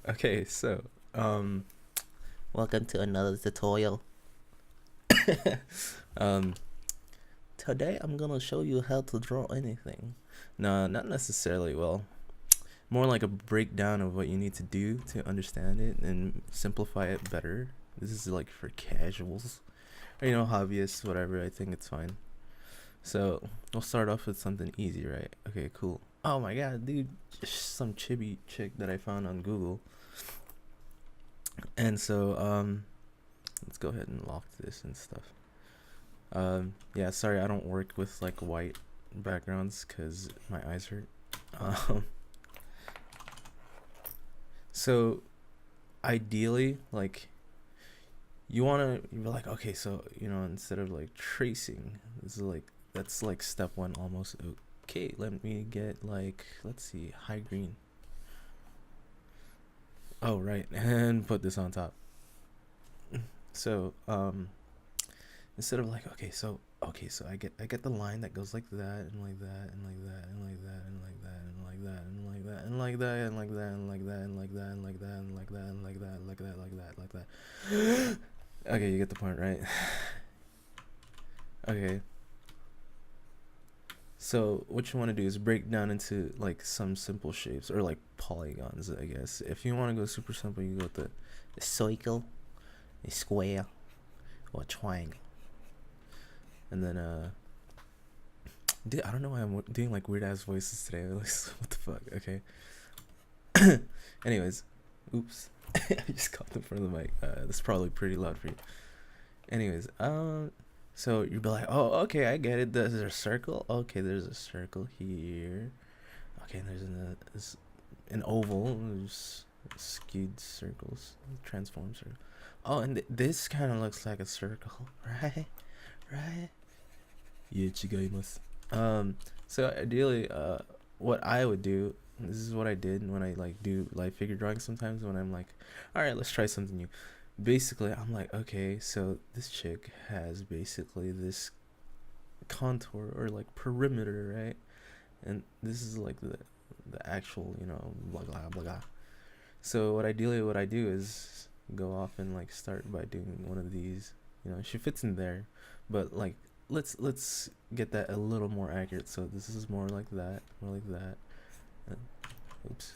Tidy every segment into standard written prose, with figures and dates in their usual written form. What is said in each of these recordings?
Okay, so welcome to another tutorial. um, Today I'm gonna show you how to draw anything. No, not necessarily. Well, more like a breakdown of what you need to do to understand it and simplify it better. This is like for casuals or hobbyists, whatever. I think it's fine. So we'll start off with something easy, right? Okay, cool. Oh my god, dude, just some chibi chick that I found on Google. And so let's go ahead and lock this and stuff. Yeah, sorry, I don't work with like white backgrounds because my eyes hurt. Um, so ideally, like you're like, okay, so instead of like tracing, this is like that's like step one almost. Okay, let me get like, let's see, high green. Oh right, and put this on top. So instead of like, okay, so I get the line that goes like that and like that and like that and like that and like that and like that and like that and like that and like that and like that and like that and like that and like that and like that like that like that like that. Okay, you get the point, right? Okay. So what you want to do is break down into like some simple shapes or like polygons, I guess. If you want to go super simple, you go with the circle, a square, or a triangle. And then dude, I don't know why I'm doing like weird ass voices today. Like, what the fuck? Okay. Anyways, oops. I just called in front of the mic. That's probably pretty loud for you. Anyways, so you'd be like, oh, okay, I get it. There's a circle. Okay, there's a circle here. Okay, and there's an oval. There's skewed circles, transform circle. Oh, and this kind of looks like a circle, right? Right? Yeah, chigaimasu. So ideally, what I would do, this is what I did when I like do light figure drawing sometimes when I'm like, all right, let's try something new. Basically, I'm like, okay, so this chick has basically this contour or like perimeter, right? And this is like the actual, blah blah blah blah. So what I do is go off and like start by doing one of these. She fits in there, but like let's get that a little more accurate. So this is more like that, and, oops,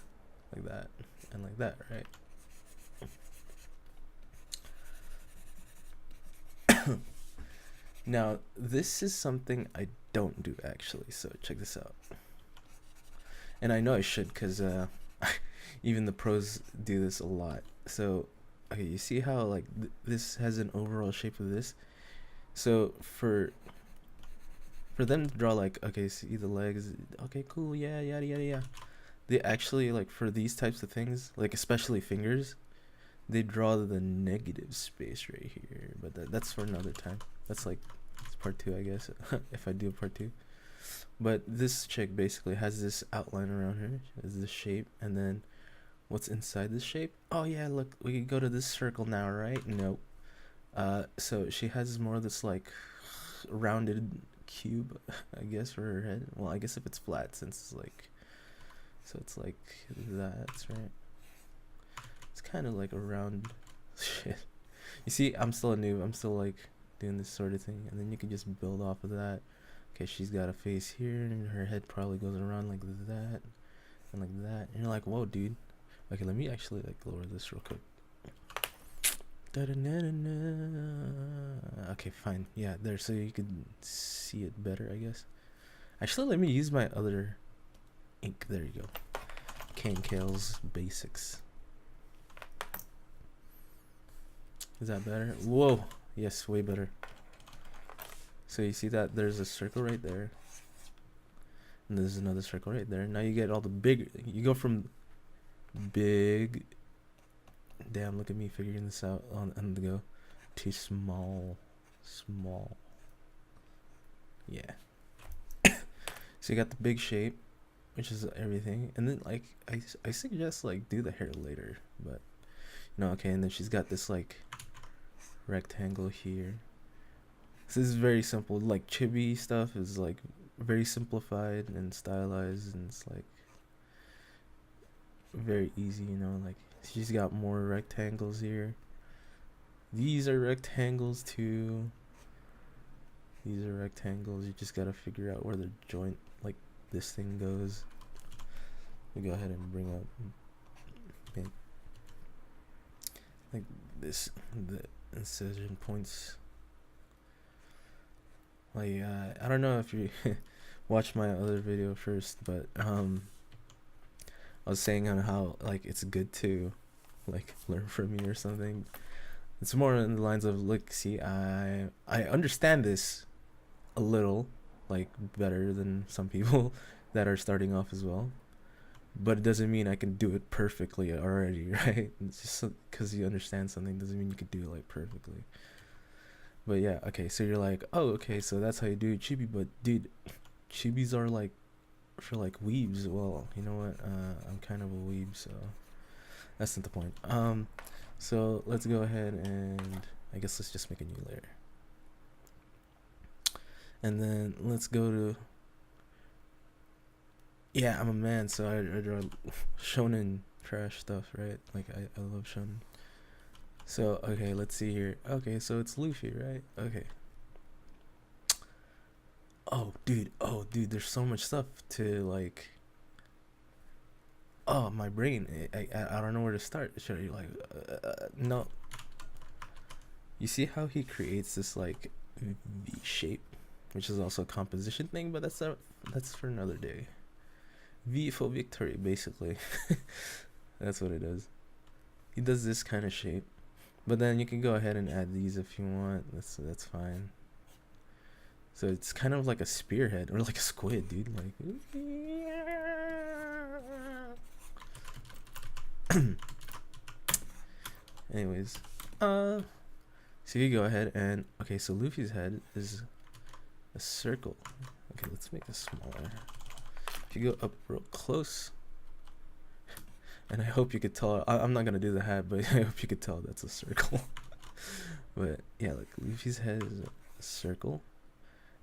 like that, and like that, right? Now this is something I don't do actually. So check this out, and I know I should because even the pros do this a lot. So okay, you see how like this has an overall shape of this. So for them to draw like, okay, see the legs, okay, cool, yeah, yada yada yada, they actually, like, for these types of things, like especially fingers, they draw the negative space right here. But that's for another time. That's like, it's part two, I guess. If I do a part two. But this chick basically has this outline around her, is this shape, and then what's inside this shape? Oh yeah, look, we can go to this circle now, right? Nope. So she has more of this like rounded cube, I guess, for her head. Well, I guess if it's flat, since it's like, so it's like that's right. It's kind of like a round shit. You see, I'm still a noob. I'm still like doing this sort of thing, and then you can just build off of that. Okay, she's got a face here, and her head probably goes around like that, and like that. And you're like, whoa, dude. Okay, let me actually like lower this real quick. Okay, fine. Yeah, there, so you could see it better, I guess. Actually, let me use my other ink. There you go. Cane Kale's Basics. Is that better? Whoa. Yes, way better. So you see that there's a circle right there. And there's another circle right there. Now you get all the big. You go from big. Damn, look at me figuring this out on the go. To small. Small. Yeah. So you got the big shape, which is everything. And then, like, I suggest, like, do the hair later. But, okay. And then she's got this, like, rectangle here. So this is very simple. Like, chibi stuff is, like, very simplified and stylized. And it's, like, very easy, you know, like she's got more rectangles here. These are rectangles too. These are rectangles. You just gotta figure out where the joint, like this thing goes. We go ahead and bring up like this, the incision points. Like I don't know if you watched my other video first, but I was saying on how like it's good to like learn from me or something. It's more in the lines of, look, see, I understand this a little, like better than some people that are starting off as well, but it doesn't mean I can do it perfectly already, right? It's just because you understand something doesn't mean you could do it like perfectly. But yeah, okay, so you're like, oh, okay, so that's how you do chibi, but dude, chibis are like for like weebs. Well, you know what? I'm kind of a weeb, so that's not the point. So let's go ahead and I guess let's just make a new layer. And then let's go to, yeah, I'm a man, so I draw shonen trash stuff, right? Like I love shonen. So okay, let's see here. Okay, so it's Luffy, right? Okay. Oh dude, there's so much stuff to like. Oh, my brain, I don't know where to start. Should I like no. You see how he creates this like V shape, which is also a composition thing, but that's for another day. V for victory, basically. That's what it does. He does this kind of shape, but then you can go ahead and add these if you want. That's fine. So it's kind of like a spearhead or like a squid, dude. Like, anyways, so you go ahead and okay. So Luffy's head is a circle. Okay, let's make this smaller. If you go up real close, and I hope you could tell. I'm not gonna do the hat, but I hope you could tell that's a circle. But yeah, like Luffy's head is a circle,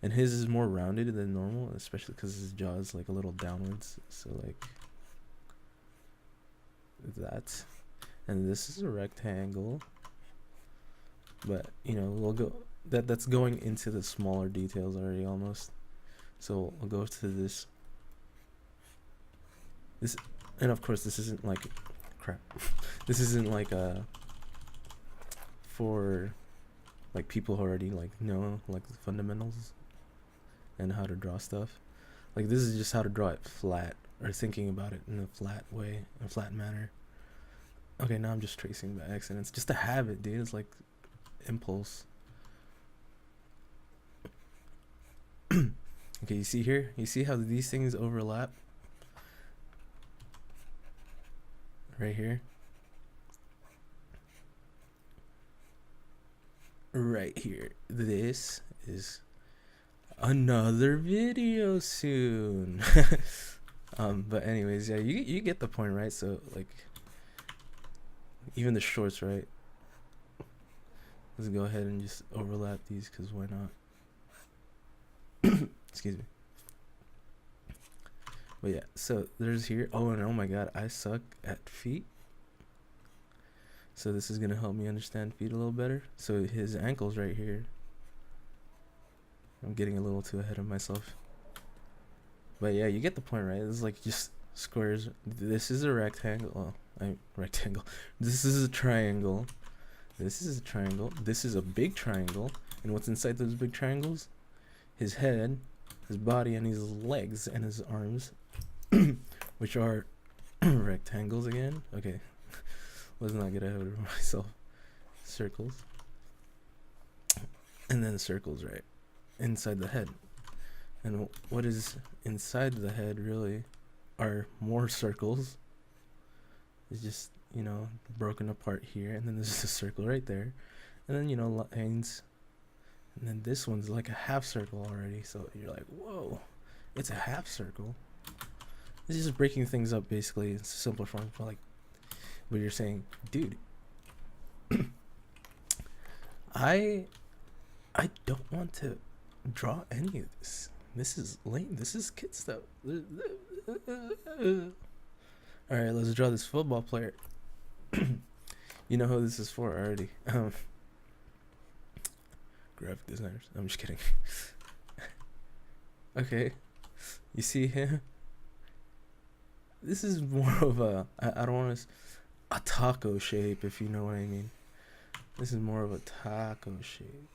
and his is more rounded than normal, especially because his jaw is like a little downwards. So like that, and this is a rectangle. But you know, we'll go that's going into the smaller details already almost. So we'll go to this, and of course this isn't like crap. This isn't like for like people who already like know like the fundamentals and how to draw stuff. Like this is just how to draw it flat, or thinking about it in a flat way, in a flat manner. Okay, now I'm just tracing by accident. It's just a habit, dude. It's like impulse. Okay, you see here? You see how these things overlap? Right here. Right here. This is another video soon. But anyways, yeah, you get the point, right? So like even the shorts, right? Let's go ahead and just overlap these, because why not? Excuse me. But yeah, so there's here. Oh, and oh my god, I suck at feet. So this is gonna help me understand feet a little better. So his ankle's right here. I'm getting a little too ahead of myself. But yeah, you get the point, right? It's like just squares. This is a rectangle. Oh, rectangle. This is a triangle. This is a triangle. This is a big triangle. And what's inside those big triangles? His head, his body, and his legs and his arms, which are rectangles again. Okay, let's not get ahead of myself. Circles. And then circles right inside the head. And what is inside the head really are more circles. It's just, you know, broken apart here, and then there's a circle right there, and then, you know, lines, and then this one's like a half circle already. So you're like, whoa, it's a half circle. This is just breaking things up basically. It's a simpler form for like what you're saying, dude. I don't want to draw any of this. This is lame. This is kid stuff. All right, let's draw this football player. You know who this is for already. Graphic designers. I'm just kidding. Okay, you see him? This is more of a, I don't want to, a taco shape, if you know what I mean. This is more of a taco shape.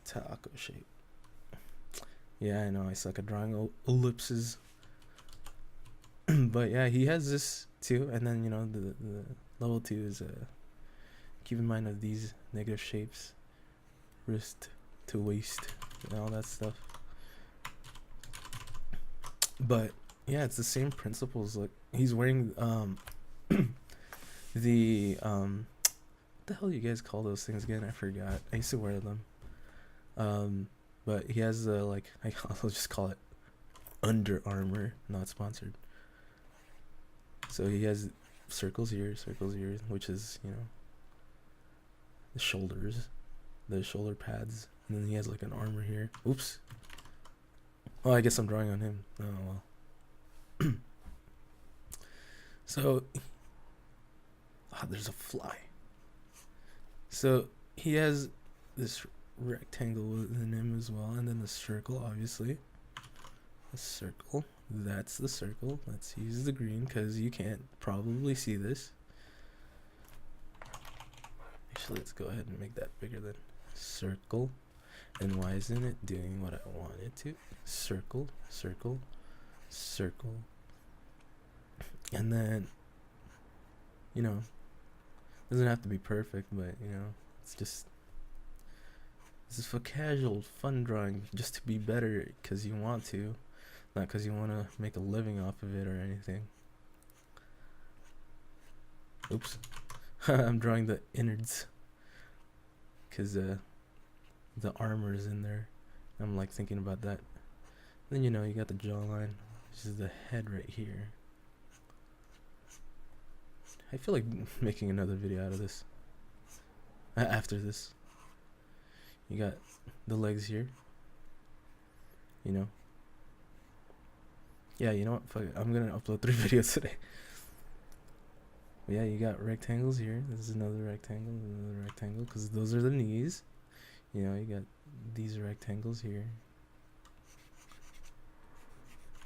Taco shape. Yeah, I know, I suck at drawing ellipses. But yeah, he has this too. And then, you know, the level 2 is, keep in mind of these negative shapes. Wrist to waist and all that stuff. But yeah, it's the same principles. Like, he's wearing the what the hell do you guys call those things again? I forgot. I used to wear them. But he has the, like, I'll just call it Under Armour, not sponsored. So he has circles here, which is, you know, the shoulders, the shoulder pads, and then he has like an armor here. Oops. Oh, I guess I'm drawing on him. Oh well. So, there's a fly. So he has this rectangle within him as well, and then the circle, obviously. The circle. That's the circle. Let's use the green because you can't probably see this. Actually, let's go ahead and make that bigger then. Circle. And why isn't it doing what I want it to? Circle, circle, circle. And then, you know, doesn't have to be perfect, but, you know, it's just, this is for casual, fun drawing, just to be better because you want to, not because you want to make a living off of it or anything. Oops. I'm drawing the innards because the armor is in there. I'm like thinking about that. Then, you know, you got the jawline, which is the head right here. I feel like making another video out of this. After this. You got the legs here. You know. Yeah, you know what? Fuck it. I'm gonna upload 3 videos today. But yeah, you got rectangles here. This is another rectangle, because those are the knees. You know, you got these rectangles here.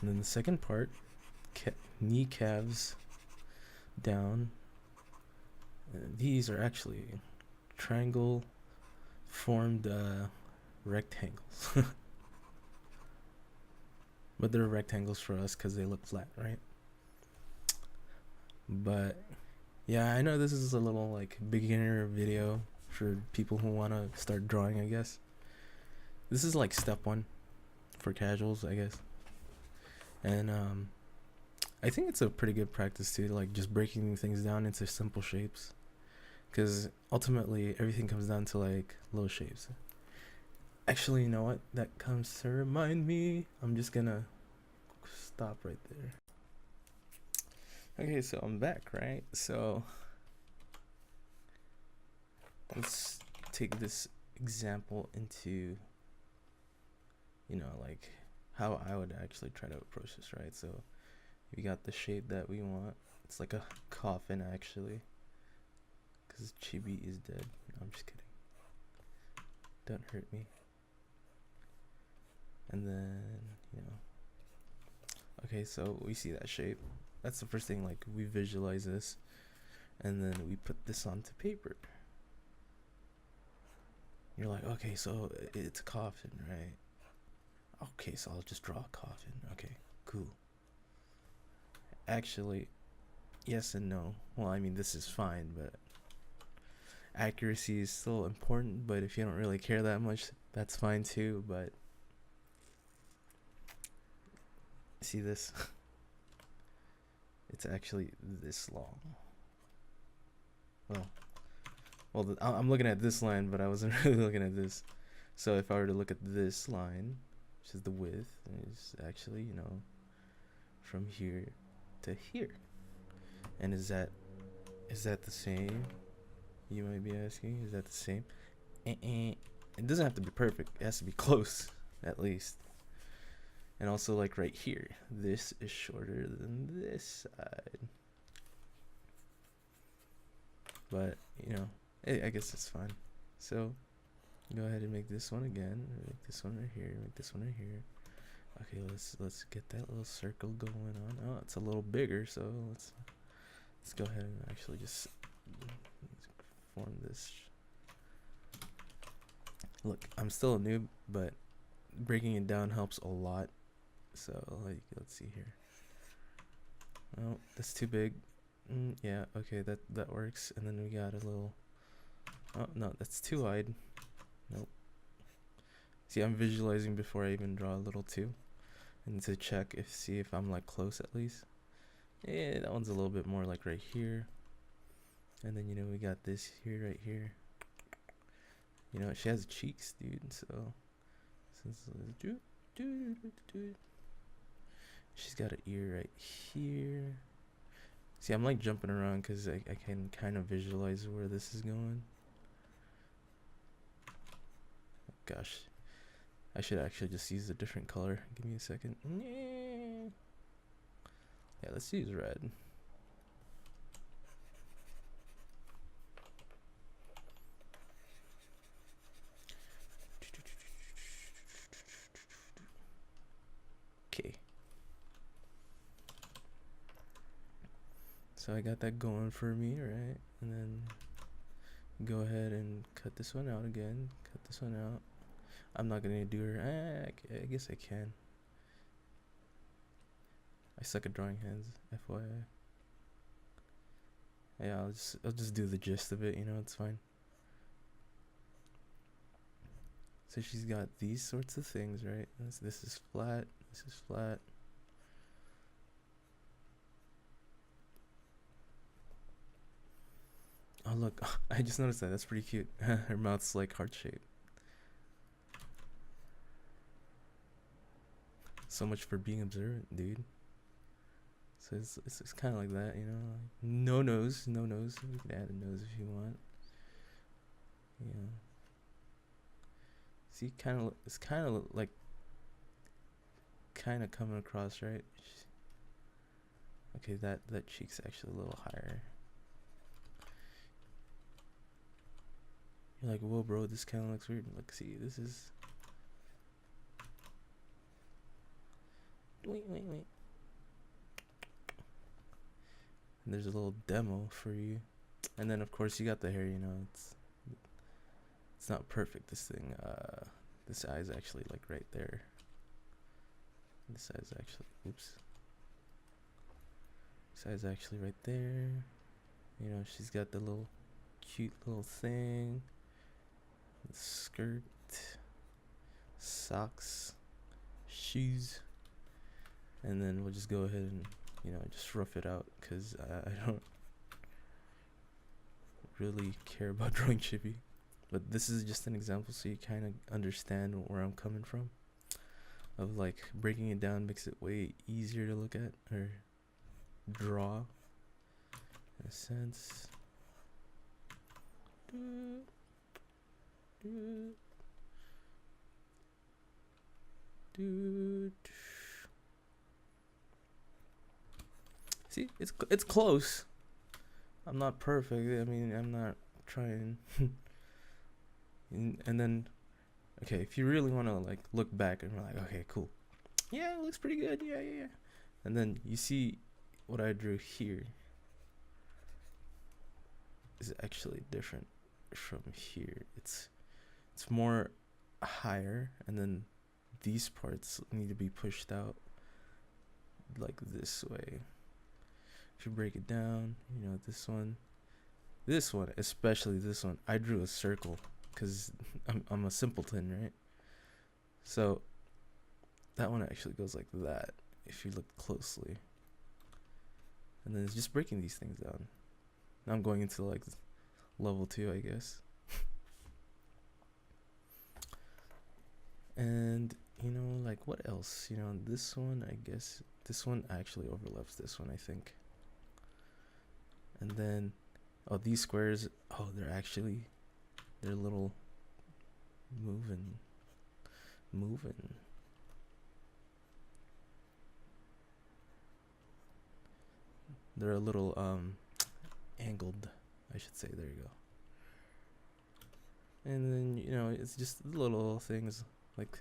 And then the second part, knee calves down. These are actually triangle formed rectangles. But they're rectangles for us because they look flat, right? But yeah, I know this is a little like beginner video for people who want to start drawing, I guess. This is like step 1 for casuals, I guess. And I think it's a pretty good practice too, like just breaking things down into simple shapes, because ultimately everything comes down to like little shapes. Actually, you know what? That comes to remind me. I'm just gonna stop right there. Okay, so I'm back, right? So let's take this example into, you know, like how I would actually try to approach this, right? So we got the shape that we want. It's like a coffin, actually, because Chibi is dead. No, I'm just kidding. Don't hurt me. And then, you know, okay, so we see that shape. That's the first thing, like, we visualize this, and then we put this onto paper. You're like, okay, so it's a coffin, right? Okay, so I'll just draw a coffin. Okay, cool. Actually, yes and no. Well, I mean, this is fine, but accuracy is still important, but if you don't really care that much, that's fine too. But see this? It's actually this long. Well, I'm looking at this line, but I wasn't really looking at this. So if I were to look at this line, which is the width, it's actually, you know, from here to here. And is that the same? You might be asking, is that the same? It doesn't have to be perfect. It has to be close, at least. And also, like right here, this is shorter than this side. but you know, I guess it's fine. So go ahead and make this one again. Make this one right here. Make this one right here. Okay, let's get that little circle going on. Oh, it's a little bigger, so let's go ahead and actually just form this. Look, I'm still a noob, but breaking it down helps a lot. So like, let's see here. Oh, that's too big. Yeah, okay, that works. And then we got a little. Oh no, that's too wide. Nope. See, I'm visualizing before I even draw a little too, and to check see if I'm like close at least. Yeah, that one's a little bit more like right here. And then, you know, we got this here, right here. You know, she has cheeks, dude. So, she's got an ear right here. See, I'm like jumping around because I can kind of visualize where this is going. Oh, gosh, I should actually just use a different color. Give me a second. Yeah, let's use red. Okay. So I got that going for me, right? And then go ahead and cut this one out again. Cut this one out. I'm not gonna do her. I guess I can. I suck at drawing hands, FYI. Yeah, I'll just do the gist of it. You know, it's fine. So she's got these sorts of things, right? This is flat. This is flat. Oh look, I just noticed that. That's pretty cute. Her mouth's like heart shaped. So much for being observant, dude. So it's kind of like that, you know. No nose, no nose. You can add a nose if you want. Yeah. See, it's kind of like kind of coming across, right? Okay, that cheek's actually a little higher. You're like, whoa, bro, this kind of looks weird. Look, see, this is. Wait. And there's a little demo for you, and then of course you got the hair. You know, it's not perfect. This thing, this eye's actually like right there. This eye's actually, oops. This eye's actually right there. You know, she's got the little cute little thing. Skirt, socks, shoes, and then we'll just go ahead and, you know, just rough it out because I don't really care about drawing chibi. But this is just an example so you kind of understand where I'm coming from. Of like breaking it down makes it way easier to look at or draw in a sense. See, it's close. I'm not perfect. I mean, I'm not trying. and then, okay, if you really want to like look back and we're like, okay, cool. Yeah, it looks pretty good. Yeah. And then you see what I drew here is actually different from here. It's more higher, and then these parts need to be pushed out like this way. If you break it down, you know, this one, especially this one, I drew a circle because I'm a simpleton, right? So that one actually goes like that if you look closely. And then it's just breaking these things down. Now I'm going into like level 2, I guess. And you know, like what else? You know, this one, I guess this one actually overlaps this one, I think. And then, oh, these squares, oh, they're little moving. They're a little angled, I should say. There you go. And then, you know, it's just little things like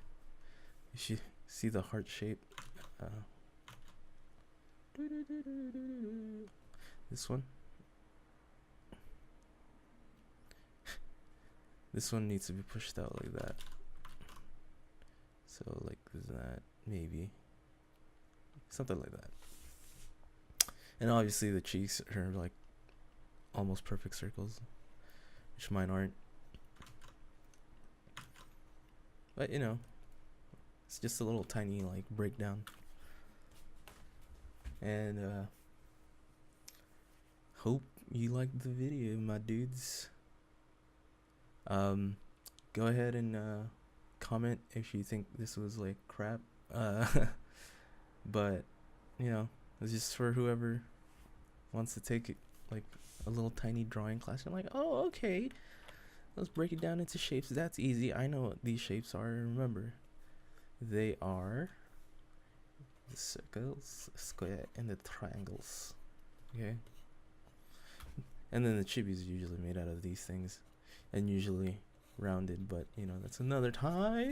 you should see the heart shape. This one. This one needs to be pushed out like that. So like that, maybe. Something like that. And obviously the cheeks are like almost perfect circles, which mine aren't. But you know, it's just a little tiny like breakdown. And hope you liked the video, my dudes. Go ahead and comment if you think this was like crap. But you know, it's just for whoever wants to take it like a little tiny drawing class. I'm like, oh, okay, let's break it down into shapes. That's easy. I know what these shapes are. Remember, they are the circles, square, and the triangles. Okay. And then the chibi is usually made out of these things, and usually rounded. But you know, that's another time.